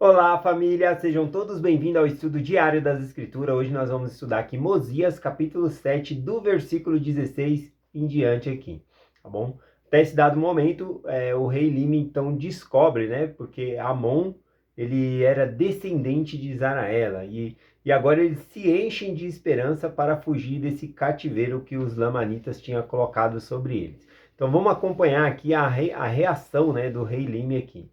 Olá, família! Sejam todos bem-vindos ao estudo diário das Escrituras. Hoje nós vamos estudar aqui Mosias, capítulo 7, do versículo 16 em diante aqui, tá bom? Até esse dado momento, o rei Lime então descobre, né? Porque Amon, ele era descendente de Zaraela e agora eles se enchem de esperança para fugir desse cativeiro que os lamanitas tinham colocado sobre eles. Então vamos acompanhar aqui a reação, né, do rei Lime aqui.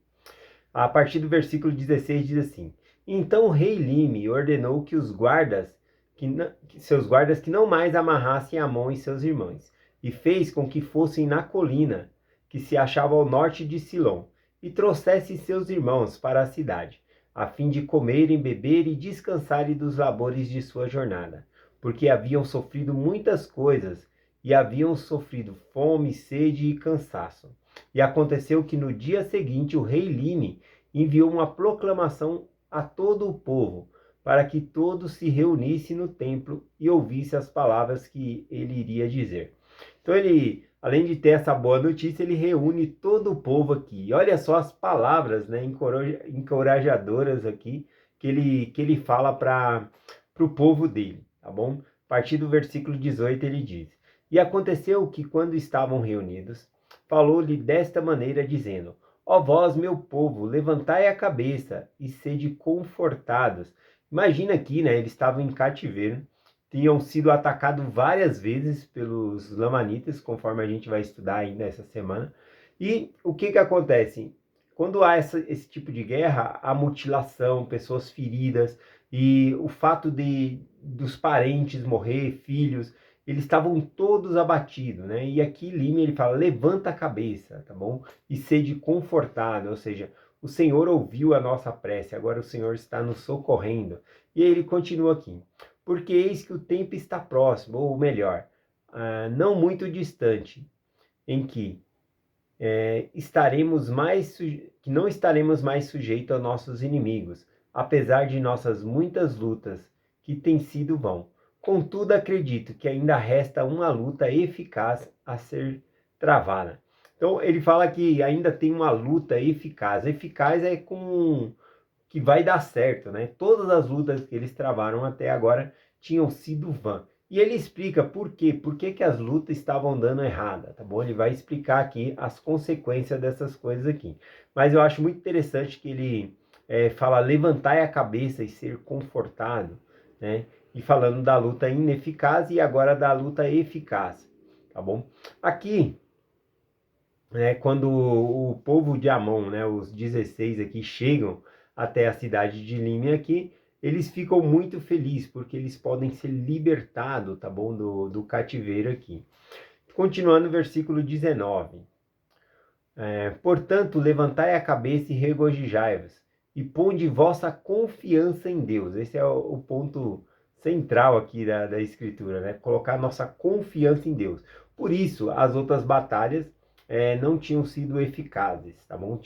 A partir do versículo 16 diz assim: Então o rei Lime ordenou que os guardas, seus guardas que não mais amarrassem Amon e seus irmãos, e fez com que fossem na colina, que se achava ao norte de Silom, e trouxessem seus irmãos para a cidade, a fim de comerem, beberem e descansarem dos labores de sua jornada, porque haviam sofrido muitas coisas, e haviam sofrido fome, sede e cansaço. E aconteceu que no dia seguinte o rei Lime enviou uma proclamação a todo o povo, para que todos se reunissem no templo e ouvissem as palavras que ele iria dizer. Então ele, além de ter essa boa notícia, ele reúne todo o povo aqui. E olha só as palavras, né, encorajadoras aqui que ele fala para o povo dele, tá bom? A partir do versículo 18 ele diz: E aconteceu que quando estavam reunidos, falou-lhe desta maneira, dizendo: Ó vós, meu povo, levantai a cabeça e sede confortados. Imagina aqui, né? Eles estavam em cativeiro, tinham sido atacados várias vezes pelos lamanitas, conforme a gente vai estudar ainda essa semana. E o que acontece? Quando há esse tipo de guerra, há mutilação, pessoas feridas, e o fato dos parentes morrer, filhos, eles estavam todos abatidos, né? E aqui Lime ele fala: levanta a cabeça, tá bom? E sede confortável, ou seja, o Senhor ouviu a nossa prece, agora o Senhor está nos socorrendo. E aí ele continua aqui: porque eis que o tempo está próximo, ou melhor, não muito distante, em que que não estaremos mais sujeitos a nossos inimigos, apesar de nossas muitas lutas, que têm sido vão. Contudo, acredito que ainda resta uma luta eficaz a ser travada. Então, ele fala que ainda tem uma luta eficaz. Eficaz é com que vai dar certo, né? Todas as lutas que eles travaram até agora tinham sido vã. E ele explica por quê, por que as lutas estavam dando errada, tá bom? Ele vai explicar aqui as consequências dessas coisas aqui. Mas eu acho muito interessante que ele fala: levantai a cabeça e ser confortado, né? E falando da luta ineficaz e agora da luta eficaz, tá bom? Aqui, quando o povo de Amon, né, os 16 aqui, chegam até a cidade de Lime aqui, eles ficam muito felizes, porque eles podem ser libertados, tá bom, do cativeiro aqui. Continuando o versículo 19. Portanto, levantai a cabeça e regozijai-vos, e ponde vossa confiança em Deus. Esse é o ponto central aqui da escritura, né? Colocar nossa confiança em Deus. Por isso, as outras batalhas não tinham sido eficazes, tá bom?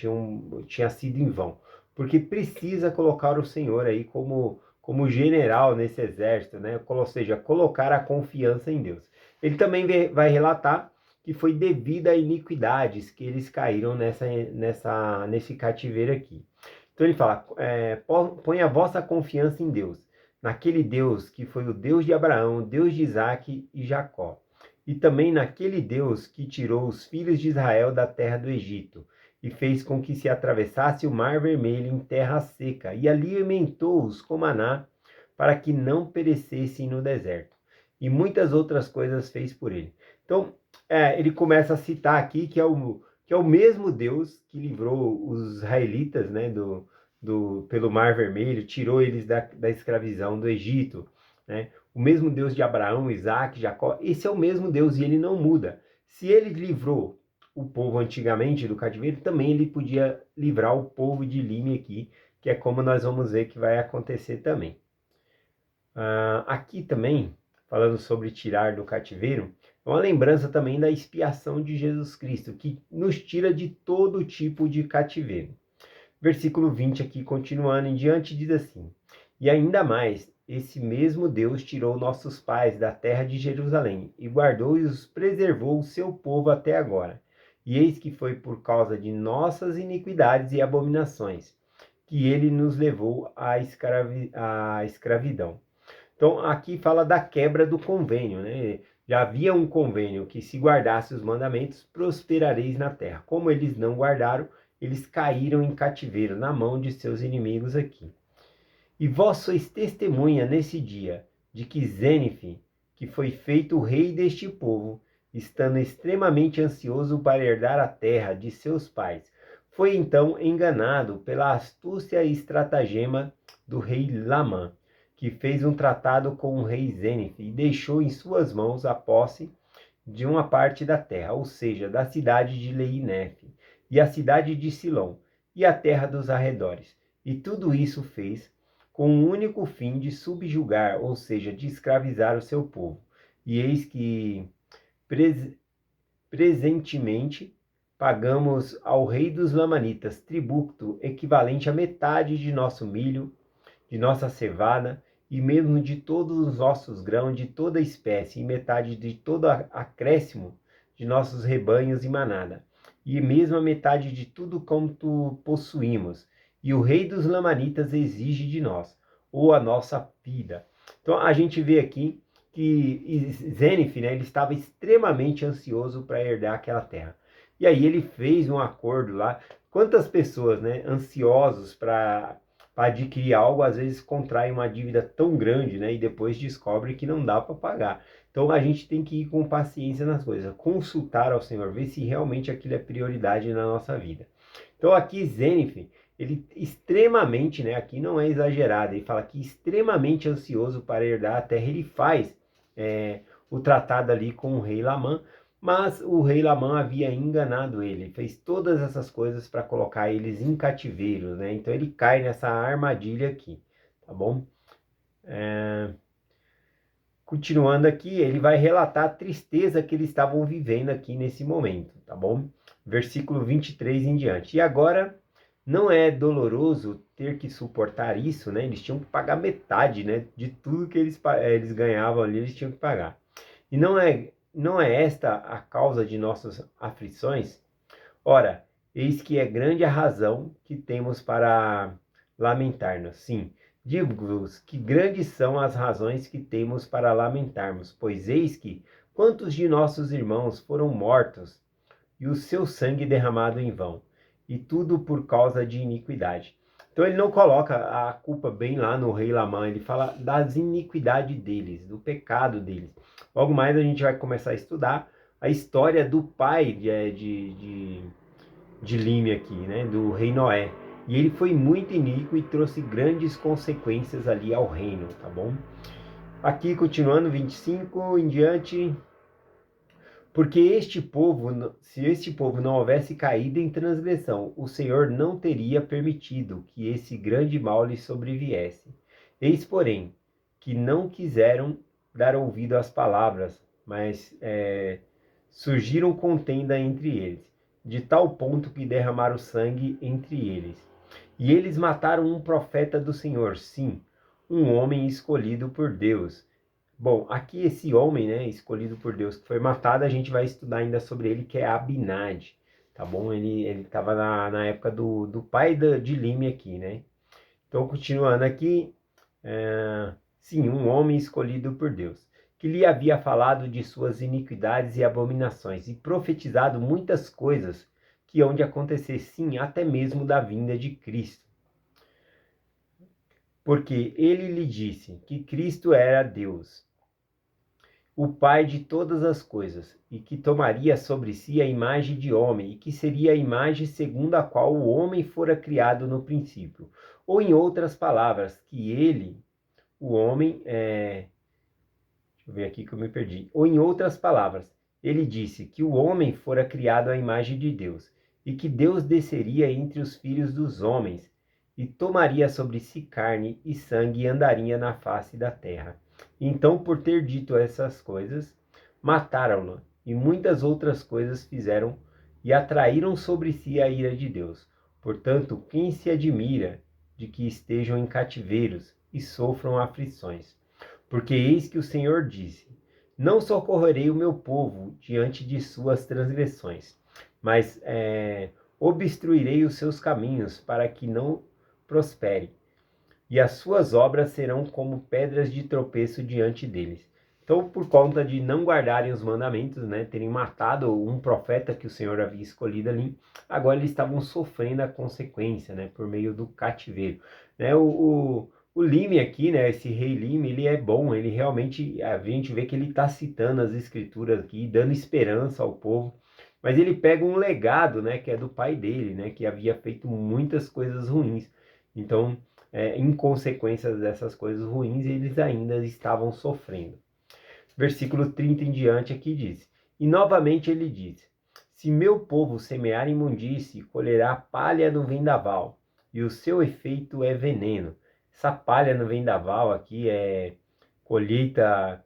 Tinha sido em vão. Porque precisa colocar o Senhor aí como general nesse exército, né? Ou seja, colocar a confiança em Deus. Ele também vai relatar que foi devido a iniquidades que eles caíram nesse cativeiro aqui. Então ele fala: põe a vossa confiança em Deus, naquele Deus que foi o Deus de Abraão, Deus de Isaque e Jacó, e também naquele Deus que tirou os filhos de Israel da terra do Egito, e fez com que se atravessasse o mar vermelho em terra seca, e alimentou-os com maná, para que não perecessem no deserto. E muitas outras coisas fez por ele. Então, ele começa a citar aqui que é o mesmo Deus que livrou os israelitas, né, pelo Mar Vermelho, tirou eles da escravidão do Egito, né? O mesmo Deus de Abraão, Isaac, Jacó, esse é o mesmo Deus e ele não muda. Se ele livrou o povo antigamente do cativeiro, também ele podia livrar o povo de Lime aqui, que é como nós vamos ver que vai acontecer também. Aqui também, falando sobre tirar do cativeiro, é uma lembrança também da expiação de Jesus Cristo, que nos tira de todo tipo de cativeiro. Versículo 20 aqui, continuando em diante, diz assim: E ainda mais, esse mesmo Deus tirou nossos pais da terra de Jerusalém, e guardou e os preservou o seu povo até agora. E eis que foi por causa de nossas iniquidades e abominações, que ele nos levou à escravidão. Então, aqui fala da quebra do convênio, né? Já havia um convênio que se guardasse os mandamentos, prosperareis na terra. Como eles não guardaram, eles caíram em cativeiro na mão de seus inimigos aqui. E vós sois testemunha nesse dia de que Zénife, que foi feito o rei deste povo, estando extremamente ansioso para herdar a terra de seus pais, foi então enganado pela astúcia e estratagema do rei Lamã, que fez um tratado com o rei Zénife e deixou em suas mãos a posse de uma parte da terra, ou seja, da cidade de Leinefe, e a cidade de Silom, e a terra dos arredores. E tudo isso fez com o único fim de subjugar, ou seja, de escravizar o seu povo. E eis que presentemente pagamos ao rei dos Lamanitas tributo equivalente a metade de nosso milho, de nossa cevada, e mesmo de todos os nossos grãos, de toda espécie, e metade de todo acréscimo de nossos rebanhos e manada, e mesmo a metade de tudo quanto possuímos. E o rei dos Lamanitas exige de nós, ou a nossa vida. Então a gente vê aqui que Zénife, né, ele estava extremamente ansioso para herdar aquela terra. E aí ele fez um acordo lá. Quantas pessoas, né, ansiosos para adquirir algo, às vezes contrai uma dívida tão grande, né, e depois descobre que não dá para pagar. Então a gente tem que ir com paciência nas coisas, consultar ao Senhor, ver se realmente aquilo é prioridade na nossa vida. Então aqui Zénife, ele extremamente, né, aqui não é exagerado, ele fala que extremamente ansioso para herdar a terra, ele faz o tratado ali com o rei Lamã, mas o rei Lamã havia enganado ele, fez todas essas coisas para colocar eles em cativeiro, né? Então ele cai nessa armadilha aqui, tá bom? Continuando aqui, ele vai relatar a tristeza que eles estavam vivendo aqui nesse momento, tá bom? Versículo 23 em diante. E agora, não é doloroso ter que suportar isso, né? Eles tinham que pagar metade, né? De tudo que eles ganhavam ali, eles tinham que pagar. E não é esta a causa de nossas aflições? Ora, eis que é grande a razão que temos para lamentar-nos. Sim, digo-vos que grandes são as razões que temos para lamentarmos, pois eis que quantos de nossos irmãos foram mortos e o seu sangue derramado em vão, e tudo por causa de iniquidade. Então ele não coloca a culpa bem lá no rei Lamã, ele fala das iniquidades deles, do pecado deles. Logo mais a gente vai começar a estudar a história do pai de Lime aqui, né, do rei Noé. E ele foi muito iníquo e trouxe grandes consequências ali ao reino, tá bom? Aqui, continuando, 25 em diante. Porque se este povo não houvesse caído em transgressão, o Senhor não teria permitido que esse grande mal lhe sobreviesse. Eis, porém, que não quiseram dar ouvido às palavras, mas surgiram contenda entre eles, de tal ponto que derramaram sangue entre eles. E eles mataram um profeta do Senhor, sim, um homem escolhido por Deus. Bom, aqui esse homem, né, escolhido por Deus, que foi matado, a gente vai estudar ainda sobre ele, que é Abinad, tá bom? Ele estava na época do pai de Lime aqui, né? Então, continuando aqui, sim, um homem escolhido por Deus, que lhe havia falado de suas iniquidades e abominações, e profetizado muitas coisas que hão de acontecer, sim, até mesmo da vinda de Cristo. Porque ele lhe disse que Cristo era Deus, o Pai de todas as coisas, e que tomaria sobre si a imagem de homem, e que seria a imagem segundo a qual o homem fora criado no princípio. Ou em outras palavras, que ele, o homem, deixa eu ver aqui que eu me perdi. Ou em outras palavras, ele disse que o homem fora criado à imagem de Deus, e que Deus desceria entre os filhos dos homens, e tomaria sobre si carne e sangue, e andaria na face da terra. Então, por ter dito essas coisas, mataram-no, e muitas outras coisas fizeram, e atraíram sobre si a ira de Deus. Portanto, quem se admira de que estejam em cativeiros e sofram aflições? Porque eis que o Senhor disse: não socorrerei o meu povo diante de suas transgressões, mas obstruirei os seus caminhos, prospere, e as suas obras serão como pedras de tropeço diante deles. Então, por conta de não guardarem os mandamentos, né, terem matado um profeta que o Senhor havia escolhido ali, agora eles estavam sofrendo a consequência, né, por meio do cativeiro. Né, o Lime aqui, né, esse rei Lime, ele é bom, ele realmente, a gente vê que ele está citando as escrituras aqui, dando esperança ao povo, mas ele pega um legado, né, que é do pai dele, né, que havia feito muitas coisas ruins. Então, em consequência dessas coisas ruins, eles ainda estavam sofrendo. Versículo 30 em diante aqui diz: E novamente ele diz: Se meu povo semear imundície, colherá palha no vendaval, e o seu efeito é veneno. Essa palha no vendaval aqui é colheita,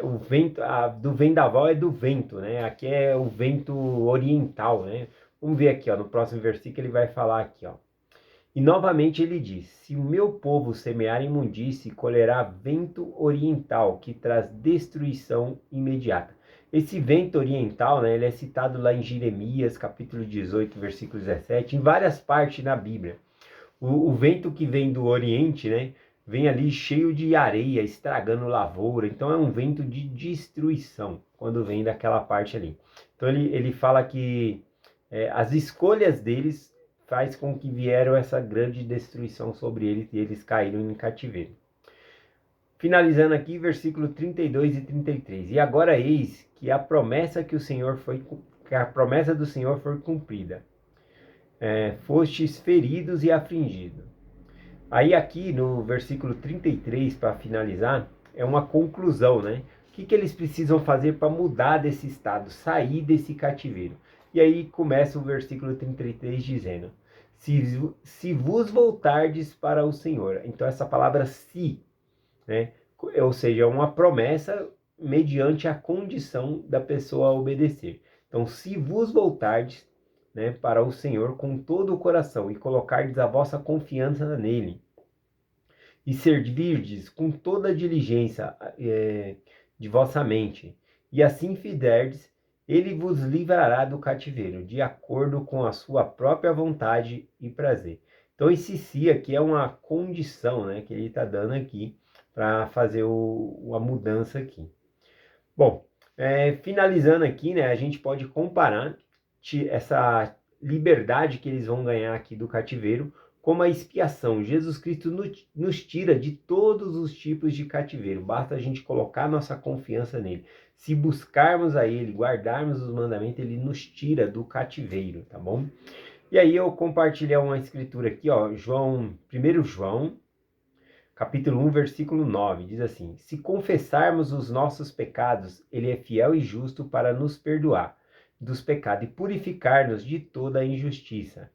o vento do vendaval é do vento, né? Aqui é o vento oriental, né? Vamos ver aqui, ó, no próximo versículo ele vai falar aqui, ó. E novamente ele diz: Se o meu povo semear imundície, colherá vento oriental, que traz destruição imediata. Esse vento oriental, né, ele é citado lá em Jeremias, capítulo 18, versículo 17, em várias partes na Bíblia. O vento que vem do Oriente, né, vem ali cheio de areia, estragando lavoura. Então é um vento de destruição, quando vem daquela parte ali. Então ele fala que as escolhas deles faz com que vieram essa grande destruição sobre eles e eles caíram em cativeiro. Finalizando aqui, versículo 32 e 33. E agora eis que a promessa do Senhor foi cumprida. Fostes feridos e afligidos. Aí aqui no versículo 33, para finalizar, é uma conclusão, né? O que eles precisam fazer para mudar desse estado, sair desse cativeiro? E aí começa o versículo 33 dizendo: se vos voltardes para o Senhor. Então essa palavra se, né? Ou seja, é uma promessa mediante a condição da pessoa obedecer. Então, se vos voltardes, né, para o Senhor com todo o coração e colocardes a vossa confiança nele, e servirdes com toda a diligência de vossa mente, e assim fizerdes, ele vos livrará do cativeiro, de acordo com a sua própria vontade e prazer. Então esse se aqui é uma condição, né, que ele está dando aqui para fazer a mudança aqui. Bom, finalizando aqui, né, a gente pode comparar essa liberdade que eles vão ganhar aqui do cativeiro como a expiação. Jesus Cristo nos tira de todos os tipos de cativeiro. Basta a gente colocar nossa confiança nele. Se buscarmos a ele, guardarmos os mandamentos, ele nos tira do cativeiro, tá bom? E aí eu compartilhei uma escritura aqui, ó, 1 João, capítulo 1, versículo 9, diz assim: Se confessarmos os nossos pecados, ele é fiel e justo para nos perdoar dos pecados e purificar-nos de toda a injustiça.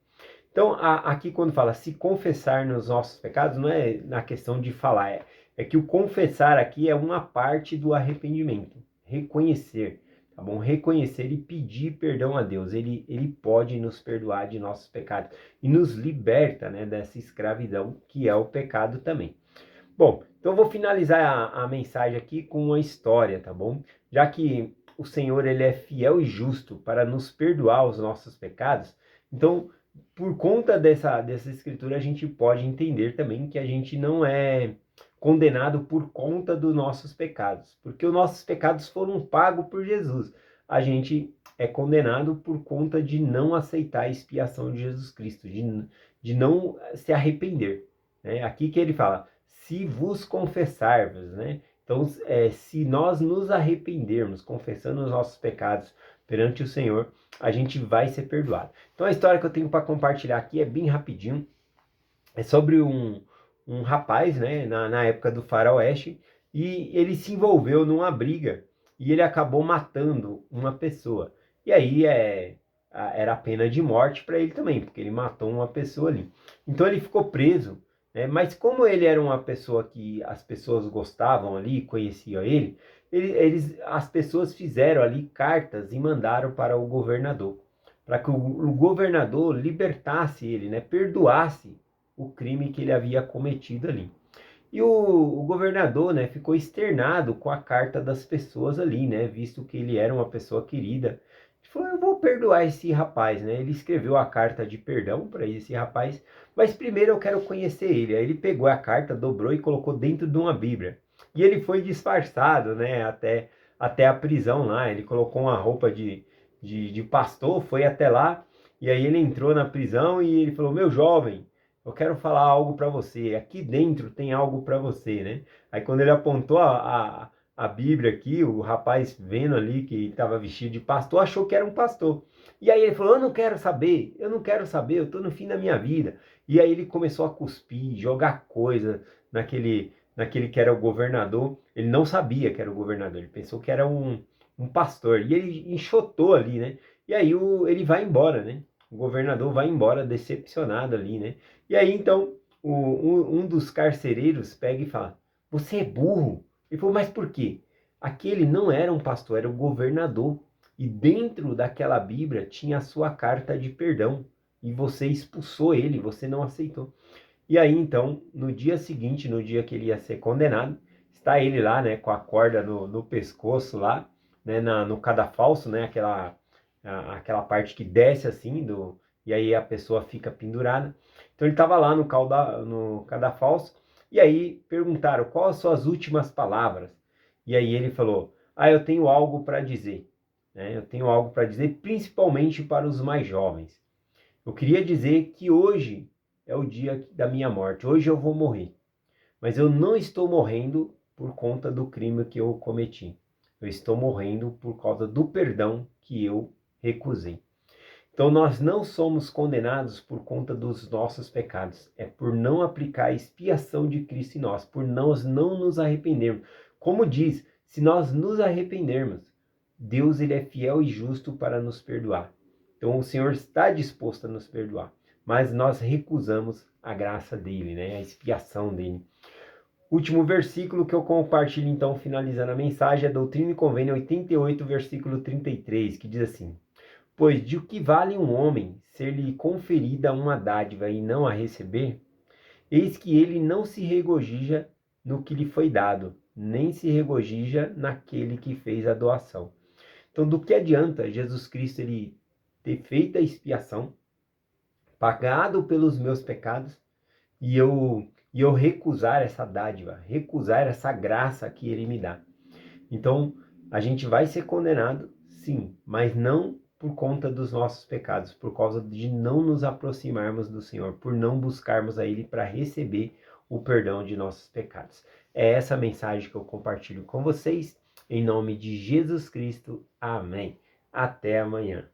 Então, aqui quando fala se confessar nos nossos pecados, não é na questão de falar, é que o confessar aqui é uma parte do arrependimento, reconhecer, tá bom? Reconhecer e pedir perdão a Deus, ele pode nos perdoar de nossos pecados e nos liberta, né, dessa escravidão que é o pecado também. Bom, então eu vou finalizar a mensagem aqui com uma história, tá bom? Já que o Senhor ele é fiel e justo para nos perdoar os nossos pecados, então por conta dessa escritura, a gente pode entender também que a gente não é condenado por conta dos nossos pecados, porque os nossos pecados foram pagos por Jesus. A gente é condenado por conta de não aceitar a expiação de Jesus Cristo, de não se arrepender. Né? Aqui que ele fala, se vos confessarvos, né? Então, se nós nos arrependermos, confessando os nossos pecados perante o Senhor, a gente vai ser perdoado. Então a história que eu tenho para compartilhar aqui é bem rapidinho. É sobre um rapaz, né, na época do faroeste, e ele se envolveu numa briga e ele acabou matando uma pessoa. E aí era a pena de morte para ele também, porque ele matou uma pessoa ali. Então ele ficou preso, né, mas como ele era uma pessoa que as pessoas gostavam ali, conheciam ele, as pessoas fizeram ali cartas e mandaram para o governador, para que o governador libertasse ele, né, perdoasse o crime que ele havia cometido ali. E o governador, né, ficou externado com a carta das pessoas ali, né, visto que ele era uma pessoa querida. falou, eu vou perdoar esse rapaz, né? Ele escreveu a carta de perdão para esse rapaz, mas primeiro eu quero conhecer ele. Aí ele pegou a carta, dobrou e colocou dentro de uma Bíblia. E ele foi disfarçado, né? Até a prisão lá. Ele colocou uma roupa de pastor, foi até lá. E aí ele entrou na prisão e ele falou, meu jovem, eu quero falar algo para você. Aqui dentro tem algo para você, né? Aí quando ele apontou a Bíblia aqui, o rapaz vendo ali que estava vestido de pastor, achou que era um pastor. E aí ele falou, eu não quero saber, eu não quero saber, eu estou no fim da minha vida. E aí ele começou a cuspir, jogar coisa naquele que era o governador. Ele não sabia que era o governador, ele pensou que era um pastor. E ele enxotou ali, né? E aí ele vai embora, né? O governador vai embora decepcionado ali, né? E aí então um dos carcereiros pega e fala, você é burro. Ele falou, mas por quê? Aquele não era um pastor, era o governador. E dentro daquela Bíblia tinha a sua carta de perdão. E você expulsou ele, você não aceitou. E aí, então, no dia seguinte, no dia que ele ia ser condenado, está ele lá, né, com a corda no pescoço lá, né, no cadafalso, né, aquela parte que desce assim, e aí a pessoa fica pendurada. Então ele estava lá no cadafalso, e aí perguntaram, quais as suas últimas palavras? E aí ele falou, eu tenho algo para dizer, né, eu tenho algo para dizer, principalmente para os mais jovens. Eu queria dizer que hoje é o dia da minha morte. Hoje eu vou morrer. Mas eu não estou morrendo por conta do crime que eu cometi. Eu estou morrendo por causa do perdão que eu recusei. Então nós não somos condenados por conta dos nossos pecados. É por não aplicar a expiação de Cristo em nós, por nós não nos arrependermos. Como diz, se nós nos arrependermos, Deus ele é fiel e justo para nos perdoar. Então o Senhor está disposto a nos perdoar, mas nós recusamos a graça dele, né? A expiação dele. Último versículo que eu compartilho então, finalizando a mensagem, é Doutrina e Convênio 88, versículo 33, que diz assim: pois de que vale um homem ser-lhe conferida uma dádiva e não a receber? Eis que ele não se regozija no que lhe foi dado, nem se regozija naquele que fez a doação. Então, do que adianta Jesus Cristo ele ter feito a expiação, pagado pelos meus pecados, e eu recusar essa dádiva, recusar essa graça que ele me dá? Então, a gente vai ser condenado, sim, mas não por conta dos nossos pecados, por causa de não nos aproximarmos do Senhor, por não buscarmos a Ele para receber o perdão de nossos pecados. É essa mensagem que eu compartilho com vocês, em nome de Jesus Cristo. Amém. Até amanhã.